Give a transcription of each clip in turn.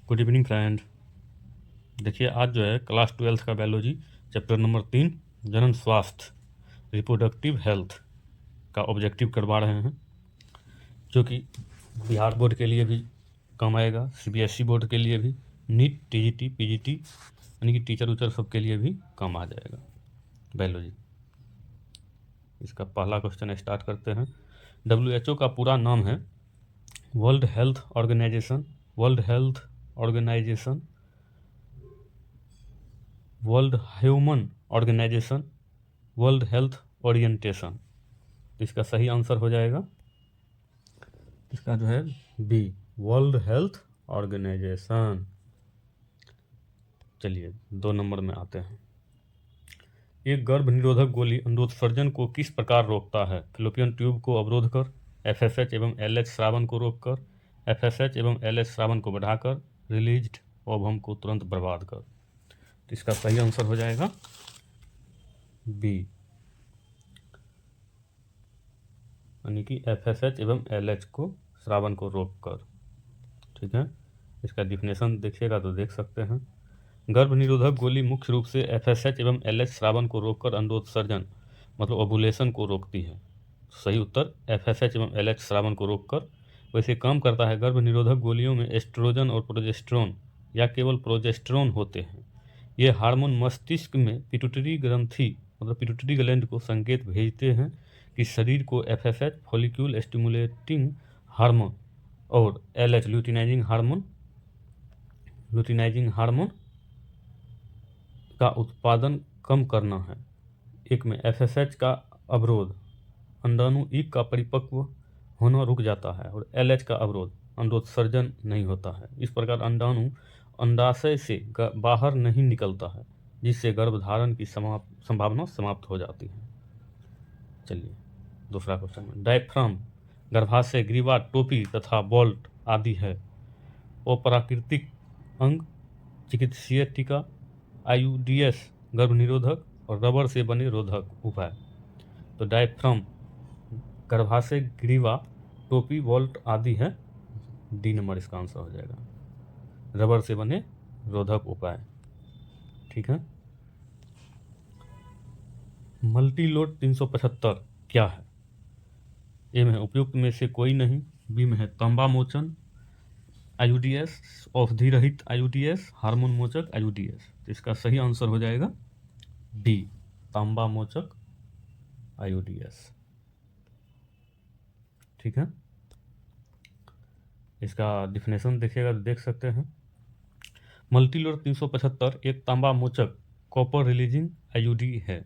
Good evening friend. देखिए आज जो है क्लास 12th का बायोलॉजी चैप्टर नंबर 3 जनन स्वास्थ्य रिप्रोडक्टिव हेल्थ का ऑब्जेक्टिव करवा रहे हैं, जो कि बिहार बोर्ड के लिए भी काम आएगा, सीबीएसई बोर्ड के लिए भी, नीट, टीजीटी, पीजीटी यानी कि टीचर उचर सब के लिए भी काम आ जाएगा बायोलॉजी। इसका पहला क्वेश्चन स्टार्ट करते हैं। WHO का पूरा नाम है world health organization, world health organization, world human organization, world health orientation. इसका सही आंसर हो जाएगा इसका जो है बी, वर्ल्ड हेल्थ ऑर्गेनाइजेशन। चलिए 2 नंबर में आते हैं। एक गर्भ निरोधक गोली अंडोत्सर्जन को किस प्रकार रोकता है? फैलोपियन ट्यूब को अवरोध कर, एफएसएच एवं एलएच स्रावन को रोककर, एफएसएच एवं एलएच स्रावन को बढ़ाकर, रिलीज्ड ओवम को तुरंत बर्बाद कर। तो इसका सही आंसर हो जाएगा बी, यानी कि एफएसएच एवं एलएच को स्रावन को रोककर। ठीक है, इसका डिफिनेशन देखिएगा तो देख सकते हैं। गर्भ निरोधक गोली मुख्य रूप से एफएसएच एवं एलएच स्रावन को रोककर अंडोत्सर्जन मतलब ओवुलेशन को रोकती है। सही उत्तर एफएसएच एवं एलएच स्रावन को रोककर। वैसे काम करता है। गर्भ निरोधक गोलियों में एस्ट्रोजन और प्रोजेस्टेरोन या केवल प्रोजेस्टेरोन होते हैं। ये हार्मोन मस्तिष्क में पिट्यूटरी ग्रंथि मतलब पिट्यूटरी ग्लैंड को संकेत भेजते हैं कि शरीर को एफएसएच फॉलिक्यूल स्टिमुलेटिंग हार्मोन और एलएच ल्यूटिनाइजिंग हार्मोन का उत्पादन कम करना है। एक में एफएसएच का अवरोध, अंडाणु एक का परिपक्व होना रुक जाता है, और एलएच का अवरोध, अंडोत्सर्जन नहीं होता है। इस प्रकार अंडाणु अंडाशय से बाहर नहीं निकलता है, जिससे गर्भधारण की संभावना समाप्त हो जाती है। चलिए दूसरा क्वेश्चन में, डायफ्राम गर्भाशय, ग्रीवा, टोपी तथा बोल्ट आदि है। अप्राकृतिक अंग, चिकित्सीय टीका, आईयूडीएस गर्भ निरोधक और रबर से बने रोधक उपाय। तो डायफ्राम गर्भाशय, ग्रीवा, टोपी, वॉल्ट आदि है। डी नंबर इसका आंसर हो जाएगा, रबर से बने रोधक उपाय। ठीक है, मल्टीलोड 375 क्या है? ए में है उपयुक्त में से कोई नहीं, बी में है तांबा मोचन आईयूडीएस, औषधि रहित आईयूडीएस, हार्मोन मोचक आईयूडीएस। तो इसका सही आंसर हो जाएगा बी, तांबा मोचक आईयूडीएस। ठीक है, इसका डिफिनेशन देखिएगा तो देख सकते हैं। मल्टीलोड 375 एक तांबा मोचक कॉपर रिलीजिंग आईयूडी है।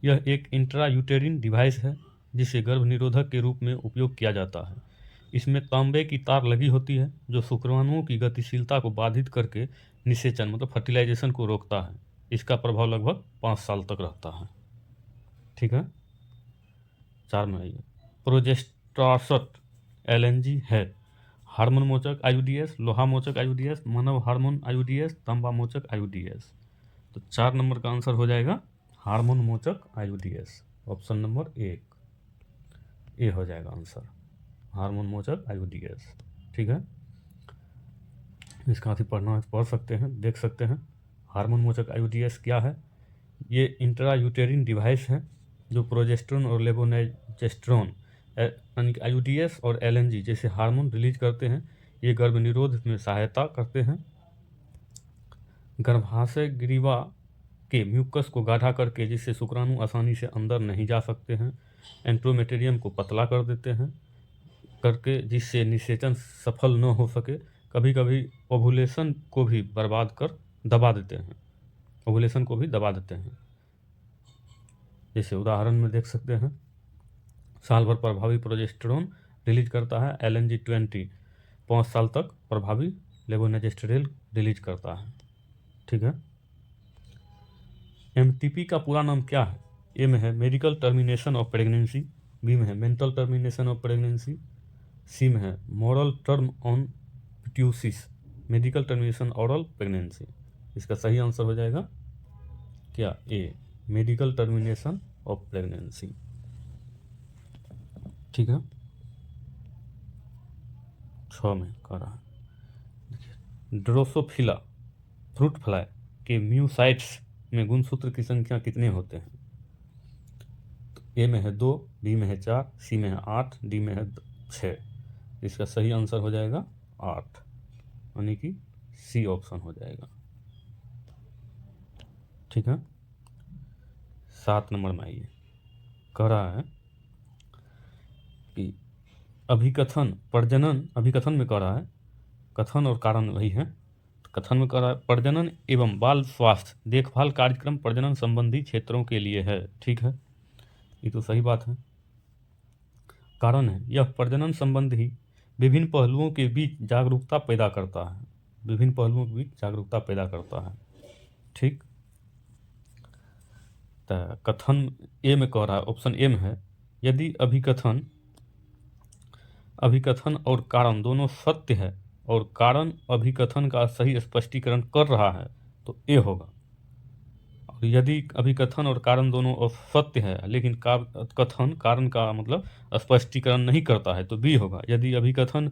यह एक इंट्रायूटेरिन डिवाइस है जिसे गर्भ निरोधक के रूप में उपयोग किया जाता है। इसमें तांबे की तार लगी होती है जो शुक्राणुओं की गतिशीलता को बाधित करके निषेचन मतलब फर्टिलाइजेशन को रोकता है। इसका प्रभाव लगभग 5 साल तक रहता है। ठीक है, 4 में आइए, प्रोजेस्टासट एलएनजी है। हार्मोन मोचक आईयूडीएस, लोहा मोचक आईयूडीएस, मानव हार्मोन आईयूडीएस, तांबा मोचक आईयूडीएस। तो 4 नंबर का आंसर हो जाएगा हार्मोन मोचक आईयूडीएस। ऑप्शन नंबर 1 ए हो जाएगा आंसर, हार्मोन मोचक आईयूडीएस। ठीक है, इसका काफ़ी पढ़ना पढ़ सकते हैं, देख सकते हैं। हार्मोन मोचक आईयूडीएस क्या है? ये इंट्रायूटेरिन डिवाइस है जो प्रोजेस्टेरोन और लेवोनाइजेस्टेरोन यानी कि आईयूडीएस और एलएनजी जैसे हार्मोन रिलीज करते हैं। ये गर्भ निरोध में सहायता करते हैं। गर्भाशय ग्रीवा के म्यूकस को गाढ़ा करके, जिससे शुक्राणु आसानी से अंदर नहीं जा सकते हैं। एंट्रोमेटेरियम को पतला कर देते हैं करके, जिससे निषेचन सफल न हो सके। कभी कभी ओवुलेशन को भी दबा देते हैं, ओवुलेशन को भी दबा देते हैं। जैसे उदाहरण में देख सकते हैं, साल भर प्रभावी प्रोजेस्टेरोन रिलीज करता है एलएनजी 20, 5 साल तक प्रभावी लेवोनाइजेस्टेरोन रिलीज करता है। ठीक है, एमटीपी का पूरा नाम क्या है? ए में है medical termination of pregnancy, B में है mental termination of pregnancy, C में है मॉरल टर्म ऑन पिट्यूसिस, मेडिकल टर्मिनेशन ऑरल प्रेगनेंसी। इसका सही आंसर हो जाएगा क्या? A, medical termination of pregnancy. ठीक है, 6 में कर रहा है। देखिए ड्रोसोफिला फ्रूट फ्लाई के म्यूसाइट्स में गुणसूत्र की संख्या कितने होते हैं? तो ए में है 2, बी में है 4, सी में है 8, डी में है 6। इसका सही आंसर हो जाएगा 8, यानी कि सी ऑप्शन हो जाएगा। ठीक है, 7 नंबर में आइए। कह रहा है कि अभिकथन में कह रहा है, कथन और कारण वही है। कथन में कह रहा है प्रजनन एवं बाल स्वास्थ्य देखभाल कार्यक्रम प्रजनन संबंधी क्षेत्रों के लिए है। ठीक है, ये तो सही बात है। कारण है यह प्रजनन संबंधी विभिन्न पहलुओं के बीच जागरूकता पैदा करता है। ठीक, तो कथन ए में कह रहा है, ऑप्शन ए में है, यदि अभिकथन और कारण दोनों सत्य है और कारण अभिकथन का सही स्पष्टीकरण कर रहा है तो ए होगा। और यदि अभिकथन और कारण दोनों असत्य है लेकिन कथन कारण का मतलब स्पष्टीकरण नहीं करता है तो बी होगा। यदि अभिकथन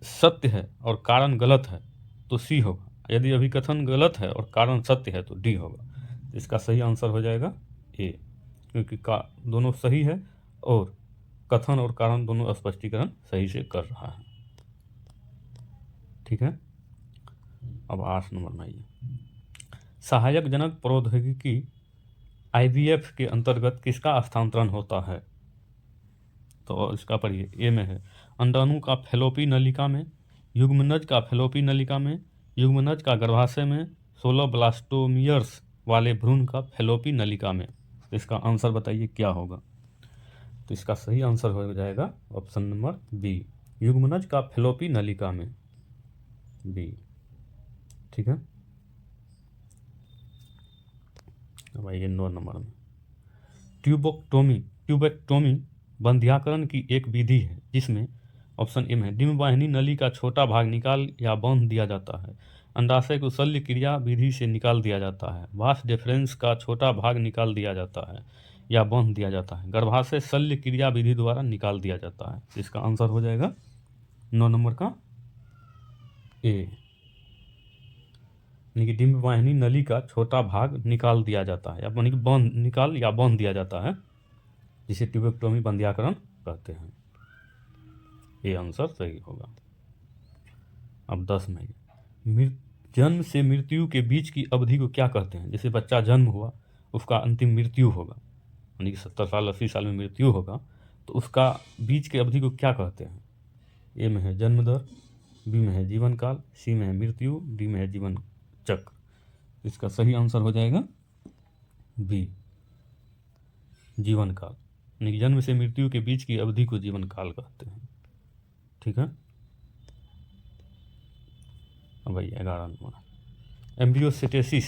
सत्य है और कारण गलत है तो सी होगा। यदि अभिकथन गलत है और कारण सत्य है तो डी होगा। इसका सही आंसर हो जाएगा ए, क्योंकि दोनों सही है और कथन और कारण दोनों स्पष्टीकरण सही से कर रहा है। ठीक है, अब 8 नंबर में आइए। सहायक जनक प्रौद्योगिकी IVF के अंतर्गत किसका हस्तांतरण होता है? तो इसका पढ़िए। ए में है अंडाणु का फैलोपी नलिका में, युग्मनज का फैलोपी नलिका में, युग्मनज का गर्भाशय में, 16 ब्लास्टोमियर्स वाले भ्रूण का फैलोपी नलिका में। इसका आंसर बताइए क्या होगा? तो इसका सही आंसर हो जाएगा ऑप्शन नंबर बी, युग्मनज का फैलोपी नलिका में, बी। ठीक है, अब आइए 9 नंबर में। ट्यूबेक्टोमी बंध्याकरण की एक विधि है जिसमें ऑप्शन ए में डिम्बवाहिनी नली का छोटा भाग निकाल या बांध दिया जाता है, अंडाशय को शल्य क्रिया विधि से निकाल दिया जाता है, वास डिफरेंस का छोटा भाग निकाल दिया जाता है या बांध दिया जाता है, गर्भाशय शल्य क्रिया विधि द्वारा निकाल दिया जाता है। इसका आंसर हो जाएगा 9 नंबर का ए, यानी कि डिम्बवाहिनी नली का छोटा भाग निकाल दिया जाता है, यानी कि निकाल या बांध दिया जाता है, जिसे ट्यूबेक्टोमी बंध्याकरण कहते हैं। ये आंसर सही होगा। अब 10 में जन्म से मृत्यु के बीच की अवधि को क्या कहते हैं? जैसे बच्चा जन्म हुआ, उसका अंतिम मृत्यु होगा, यानी कि 70 साल 80 साल में मृत्यु होगा, तो उसका बीच की अवधि को क्या कहते हैं? ए में है जन्म दर, बी में है जीवन काल, सी में है मृत्यु, डी में है जीवन चक्र। इसका सही आंसर हो जाएगा बी, जीवन काल, यानी कि जन्म से मृत्यु के बीच की अवधि को जीवन काल कहते हैं। ठीक है, अब भाई 11 नंबर। एम्ब्रियोसिटेसिस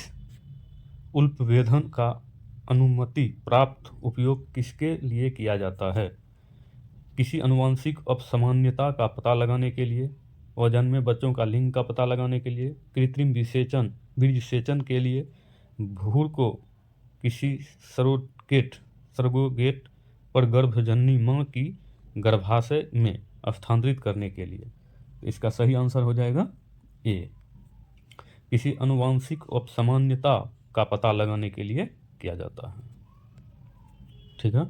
उल्पवेधन का अनुमति प्राप्त उपयोग किसके लिए किया जाता है? किसी अनुवांशिक अपसामान्यता का पता लगाने के लिए, वजन में बच्चों का लिंग का पता लगाने के लिए, कृत्रिम बीज सेचन के लिए, भ्रूण को किसी सरोगेट पर गर्भजननी मां की गर्भाशय में स्थानांतरित करने के लिए। इसका सही आंसर हो जाएगा ए, किसी अनुवांशिक अपसामान्यता का पता लगाने के लिए किया जाता है। ठीक है,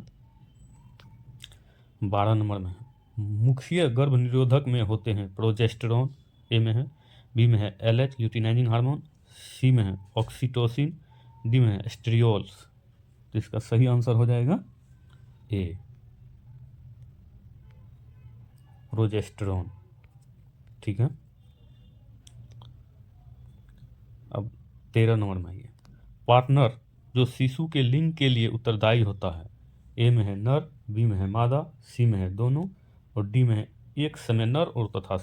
12 नंबर में मुख्य गर्भ निरोधक में होते हैं प्रोजेस्टेरॉन, ए में है, बी में है LH ल्यूटिनाइजिंग हार्मोन, सी में है ऑक्सीटोसिन, डी में है एस्ट्रियोल्स। तो इसका सही आंसर हो जाएगा ए, प्रोजेस्टेरॉन। ठीक है, अब 13 नंबर में आइए। पार्टनर जो शिशु के लिंग के लिए उत्तरदायी होता है, ए में है नर, बी में है मादा, सी में है दोनों और डी में है एक समय नर और तथा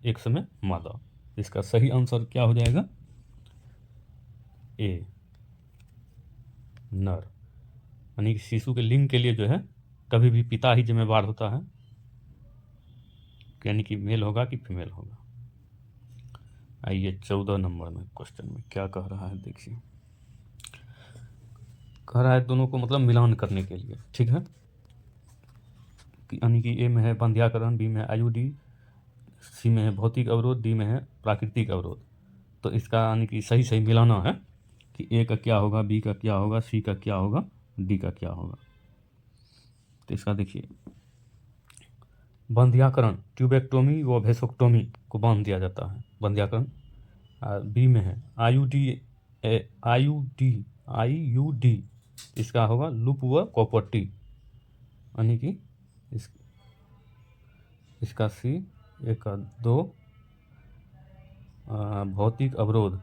एक समय मादा। इसका सही आंसर क्या हो जाएगा? ए, नर, यानी कि शिशु के लिंग के लिए जो है कभी भी पिता ही जिम्मेवार होता है, यानी कि मेल होगा कि फीमेल होगा। आइए 14 नंबर में क्वेश्चन में क्या कह रहा है, देखिए। कह रहा है दोनों को मतलब मिलान करने के लिए। ठीक है, यानी कि ए में है बंध्याकरण, बी में IUD, सी में है भौतिक अवरोध, डी में है प्राकृतिक अवरोध। तो इसका यानी कि सही सही मिलाना है कि ए का क्या होगा, बी का क्या होगा, सी का क्या होगा, डी का क्या होगा। तो इसका देखिए, बंध्याकरण, ट्यूबेक्टोमी व वेसोक्टोमी को बांध दिया जाता है, बंध्याकरण। बी में है आईयूडी, इसका होगा लूप व कॉपर यानी कि इसका सी। एक का दो, भौतिक अवरोध,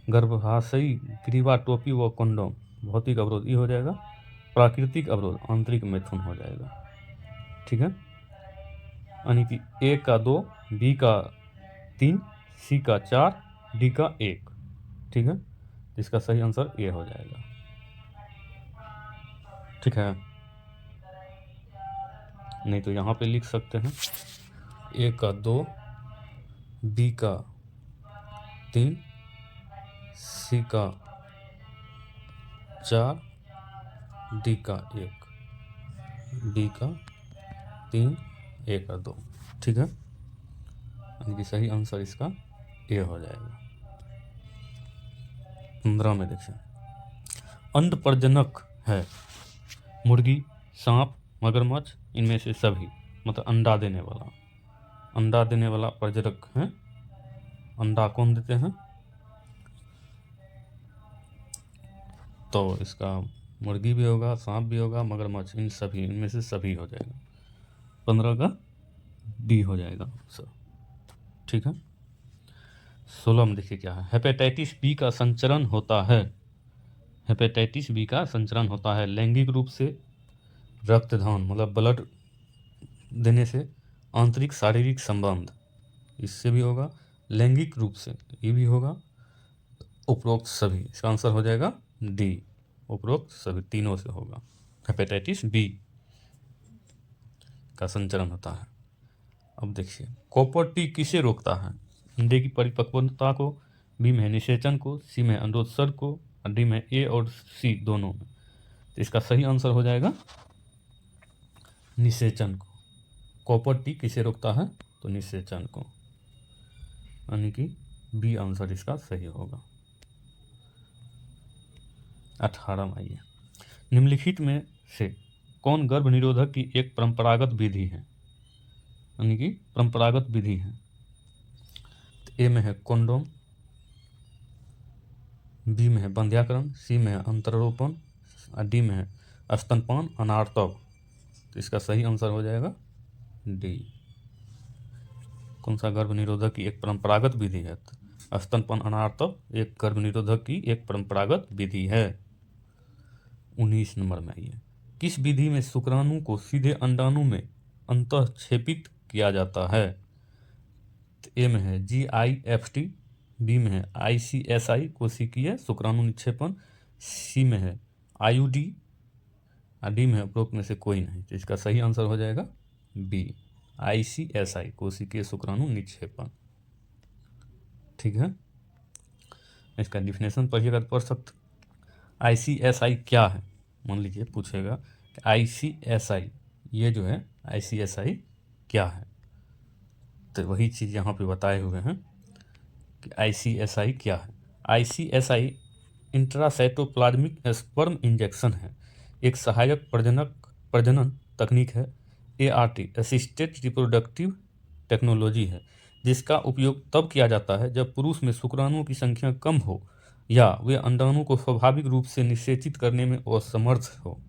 गर्भाशयी ग्रीवा टोपी व कंडोम, भौतिक अवरोध ये हो जाएगा। प्राकृतिक अवरोध आंतरिक मैथुन हो जाएगा, ठीक है। यानी कि ए का 2, बी का 3, सी का 4, डी का 1, ठीक है। इसका सही आंसर ए हो जाएगा, ठीक है। नहीं तो यहाँ पे लिख सकते हैं ए का 2, बी का 3, सी का 4, डी का 1, डी का 3, ए का 2, ठीक है। यानी कि सही आंसर इसका ए हो जाएगा। 15 में देखिए, अंड प्रजनक है मुर्गी, सांप, मगरमच्छ, इनमें से सभी, मतलब अंडा देने वाला प्रजनक है। अंडा कौन देते हैं? तो इसका मुर्गी भी होगा, सांप भी होगा, मगरमच्छ, इन सभी, इनमें से सभी हो जाएगा। 15 का डी हो जाएगा सर, ठीक है। 16 में देखिए क्या है, हेपेटाइटिस बी का संचरण होता है। हेपेटाइटिस बी का संचरण होता है लैंगिक रूप से, रक्तदान मतलब ब्लड देने से, आंतरिक शारीरिक संबंध इससे भी होगा, लैंगिक रूप से ये भी होगा, उपरोक्त सभी। इसका आंसर हो जाएगा डी, उपरोक्त सभी तीनों से होगा। हेपेटाइटिस बी का संचरण होता है। अब देखिए, कॉपर टी किसे रोकता है? अंडे की परिपक्वता को, बी में निषेचन को, सी में अनुरोधसर्ग को, और डी में ए और सी दोनों में। तो इसका सही आंसर हो जाएगा निषेचन को। कॉपर टी किसे रोकता है? तो निषेचन को, यानी कि बी आंसर इसका सही होगा। 18 में आइए, निम्नलिखित में से कौन गर्भ निरोधक की एक परंपरागत विधि है? यानी कि परंपरागत विधि है। तो ए में है कंडोम, बी में है बंध्याकरण, सी में है अंतरोपण, और डी में है स्तनपान अनार्तव। तो इसका सही आंसर हो जाएगा डी। कौन सा गर्भ निरोधक की एक परंपरागत विधि है? स्तनपान अनार्तव एक गर्भ निरोधक की एक परंपरागत विधि है। 19 नंबर में आइए, किस विधि में शुक्राणु को सीधे अंडाणु में अंतःक्षेपित किया जाता है? तो ए में है GIFT, बी में है ICSI कोशिकीय शुक्राणु निक्षेपण, सी में है IUD, और डी में है उपरोक्त में से कोई नहीं। तो इसका सही आंसर हो जाएगा बी, ICSI कोशिकीय शुक्राणु निक्षेपण, ठीक है। इसका डिफिनेशन पढ़िएगा तो पढ़ सकते। ICSI क्या है? मान लीजिए पूछेगा कि ICSI ये जो है ICSI क्या है, तो वही चीज़ यहाँ पे बताए हुए हैं कि ICSI क्या है। ICSI इंट्रासाइटोप्लाज्मिक स्पर्म इंजेक्शन है, एक सहायक प्रजनन तकनीक है। ART असिस्टेड रिप्रोडक्टिव टेक्नोलॉजी है, जिसका उपयोग तब किया जाता है जब पुरुष में शुक्राणुओं की संख्या कम हो या वे अंडाणु को स्वाभाविक रूप से निषेचित करने में असमर्थ हो,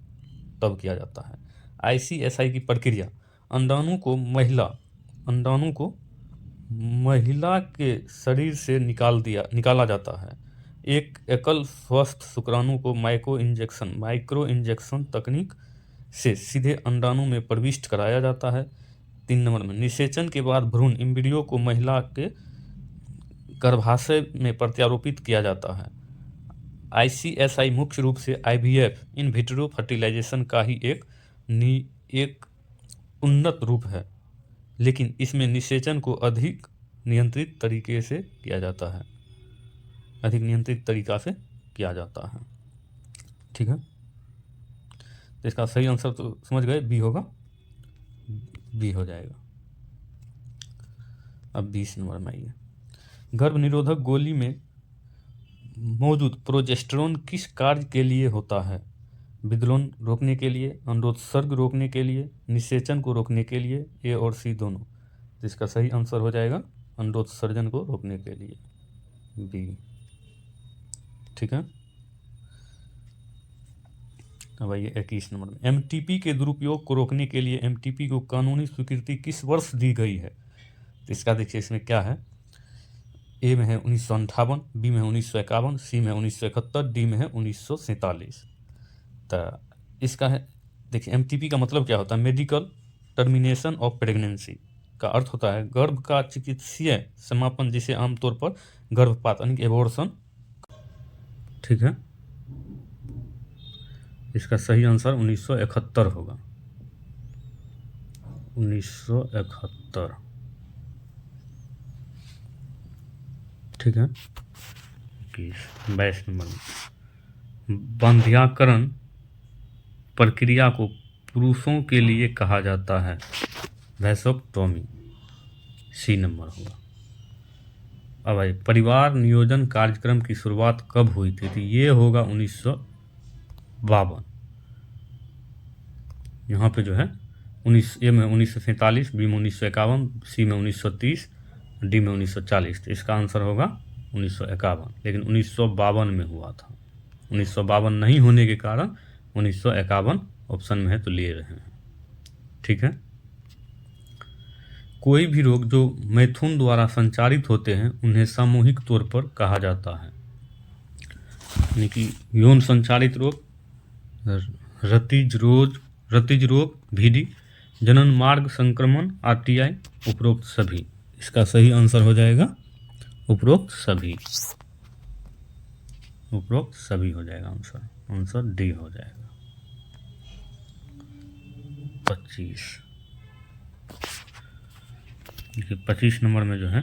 तब किया जाता है। ICSI की प्रक्रिया, अंडाणु को महिला के शरीर से निकाला जाता है। एक एकल स्वस्थ शुक्राणु को माइक्रो इंजेक्शन तकनीक से सीधे अंडाणु में प्रविष्ट कराया जाता है। 3 नंबर में, निषेचन के बाद भ्रूण एम्ब्रियो को महिला के गर्भाशय में प्रत्यारोपित किया जाता है। ICSI मुख्य रूप से IVF इन विट्रो फर्टिलाइजेशन का ही एक उन्नत रूप है, लेकिन इसमें निषेचन को अधिक नियंत्रित तरीका से किया जाता है, ठीक है। तो इसका सही आंसर तो समझ गए, बी होगा, बी हो जाएगा। अब 20 नंबर में आइए। गर्भ निरोधक गोली में मौजूद प्रोजेस्टेरोन किस कार्य के लिए होता है? विदलन रोकने के लिए, अंडोत्सर्ग रोकने के लिए, निषेचन को रोकने के लिए, ए और सी दोनों। तो इसका सही आंसर हो जाएगा अंडोत्सर्जन को रोकने के लिए, बी। ठीक है। अब आइए 21 नंबर में। एमटीपी के दुरुपयोग को रोकने के लिए एमटीपी को कानूनी स्वीकृति किस वर्ष दी गई है? तो इसका देखिए इसमें क्या है, ए में है 1958, बी में है 1951, सी में है 1971, डी में है 1947। तो इसका है, देखिए एमटीपी का मतलब क्या होता है? मेडिकल टर्मिनेशन ऑफ प्रेगनेंसी का अर्थ होता है गर्भ का चिकित्सीय समापन, जिसे आमतौर पर गर्भपात यानी कि एबॉर्शन। ठीक है। इसका सही आंसर 1971 होगा, 1971। ठीक है। 22 नंबर में। बंध्याकरण प्रक्रिया को पुरुषों के लिए कहा जाता है, वैसोक्टोमी, सी नंबर होगा। अब भाई परिवार नियोजन कार्यक्रम की शुरुआत कब हुई थी? तो ये होगा 1952। यहाँ पे जो है ए में 1947, बी में 1951, सी में 1930, डी में 1940। तो इसका आंसर होगा 1951, लेकिन 1952 में हुआ था। 1952 नहीं होने के कारण 1951 ऑप्शन में है, तो ले रहे हैं। ठीक है। कोई भी रोग जो मैथुन द्वारा संचारित होते हैं उन्हें सामूहिक तौर पर कहा जाता है, यानी कि यौन संचारित रोग, रतिज रोग भीडी, जनन मार्ग संक्रमण आरटीआई, उपरोक्त सभी। इसका सही आंसर हो जाएगा उपरोक्त सभी, उपरोक्त सभी हो जाएगा आंसर, आंसर डी हो जाएगा। 25 नंबर में जो है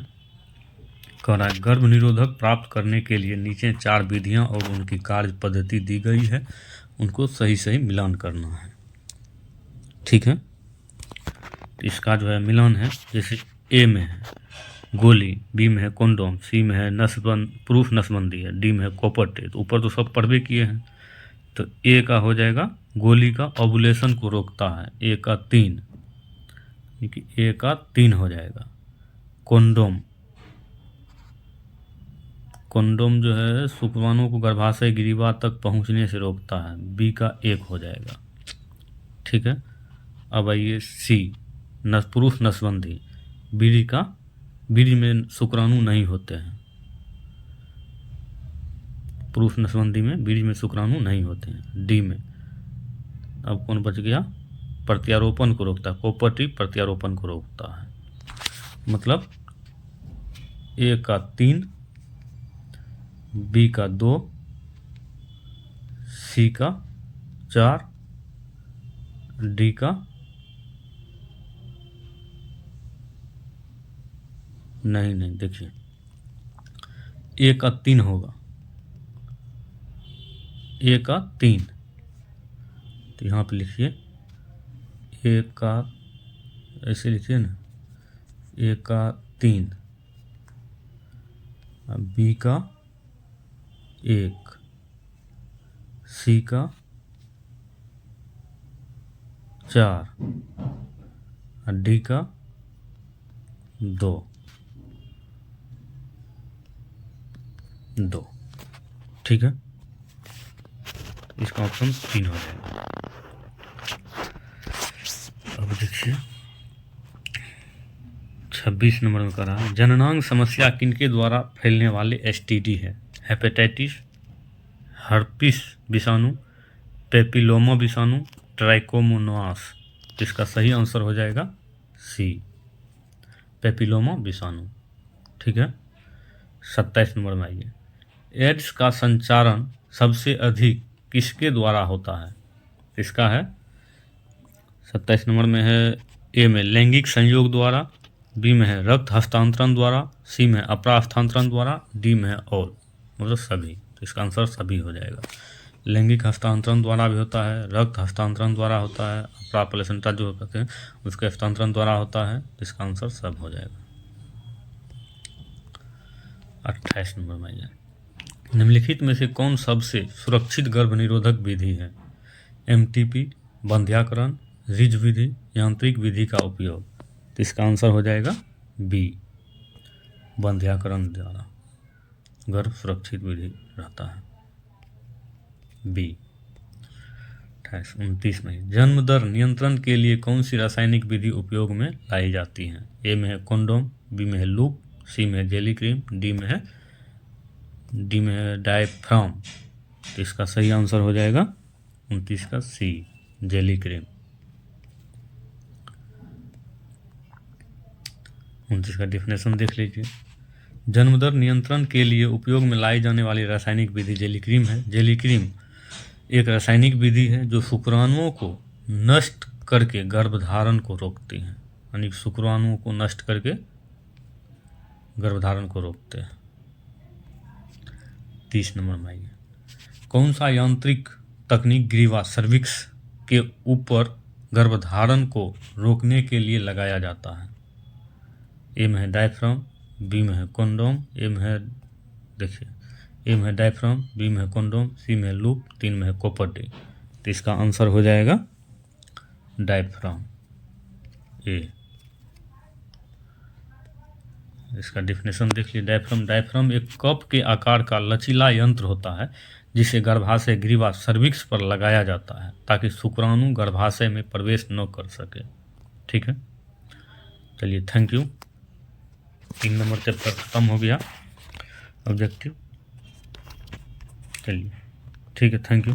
कह रहा है गर्भ निरोधक प्राप्त करने के लिए नीचे 4 विधियां और उनकी कार्य पद्धति दी गई है, उनको सही सही मिलान करना है। ठीक है। इसका जो है मिलान है, जैसे ए में है गोली, बी में है कॉन्डोम, सी में है प्रूफ नसबंदी है, डी में है कॉपर टेप। ऊपर तो सब पढ़वे किए हैं। तो ए का हो जाएगा गोली का ओवुलेशन को रोकता है, ए का 3, यानी ए का 3 हो जाएगा। कॉन्डोम जो है शुक्राणु को गर्भाशय गिरिवा तक पहुंचने से रोकता है, बी का 1 हो जाएगा। ठीक है। अब आइए सी पुरुष नसबंदी, बीड़ी में शुक्राणु नहीं होते हैं, पुरुष नसबंदी में बीड़ी में शुक्राणु नहीं होते हैं। डी में अब कौन बच गया? प्रत्यारोपण को रोकता है, कोऑपरेटिव प्रत्यारोपण को रोकता है। मतलब ए का 3, बी का 2, सी का 4, डी का नहीं देखिए ए का 3 होगा, ए का 3। तो यहाँ पे लिखिए ए का, ऐसे लिखिए ना, ए का 3, बी का 1, सी का 4, डी का 2। ठीक है। इसका ऑप्शन 3 हो जाएगा। अब देखिए 26 नंबर में करा है जननांग समस्या किनके द्वारा फैलने वाले एसटीडी है? हेपेटाइटिस, हर्पिस विषाणु, पेपिलोमा विषाणु, ट्राइकोमोनास। इसका सही आंसर हो जाएगा सी, पेपिलोमा विषाणु। ठीक है। 27 नंबर में आइए एड्स का संचारण सबसे अधिक किसके द्वारा होता है? इसका है 27 नंबर में है ए में लैंगिक संयोग द्वारा, बी में है रक्त हस्तांतरण द्वारा, सी में अपरा हस्तांतरण द्वारा, डी में है और, मतलब सभी। तो इसका आंसर सभी हो जाएगा। लैंगिक हस्तांतरण द्वारा भी होता है, रक्त हस्तांतरण द्वारा होता है, अपरा प्लेसेंटा जो कहते हैं उसके हस्तांतरण द्वारा होता है। इसका आंसर सब हो जाएगा। 28 नंबर में आइए। निम्नलिखित में से कौन सबसे सुरक्षित गर्भ निरोधक विधि है? MTP, बंध्याकरण, रिज विधि, यांत्रिक विधि का उपयोग। तो इसका आंसर हो जाएगा बी, बंध्याकरण द्वारा गर्भ सुरक्षित विधि रहता है, बी। 29 में जन्म दर नियंत्रण के लिए कौन सी रासायनिक विधि उपयोग में लाई जाती है? ए में है कॉन्डोम, बी में है लूप, सी में है जेली क्रीम, डी में है डायफ्राम। तो इसका सही आंसर हो जाएगा 29 का सी, जेली क्रीम। 29 का डेफिनेशन देख लीजिए। जन्मदर नियंत्रण के लिए उपयोग में लाई जाने वाली रासायनिक विधि जेली क्रीम है। जेली क्रीम एक रासायनिक विधि है जो शुक्राणुओं को नष्ट करके गर्भधारण को रोकती है, यानी शुक्राणुओं को नष्ट करके गर्भधारण को रोकते हैं। 30 नंबर में आइए। कौन सा यांत्रिक तकनीक ग्रीवा सर्विक्स के ऊपर गर्भधारण को रोकने के लिए लगाया जाता है? ए में है डायफ्राम, बी में है कॉन्डोम, ए में है डायफ्राम, बी में है कॉन्डोम, सी में है लूप, 3 में है कॉपर टी। तो इसका आंसर हो जाएगा डायफ्राम, ए। इसका डेफिनेशन देख लीजिए। डायफ्राम एक कप के आकार का लचीला यंत्र होता है जिसे गर्भाशय ग्रीवा सर्विक्स पर लगाया जाता है ताकि शुक्राणु गर्भाशय में प्रवेश न कर सके। ठीक है, चलिए थैंक यू। 3 नंबर चैप्टर खत्म हो गया, ऑब्जेक्टिव। चलिए ठीक है, थैंक यू।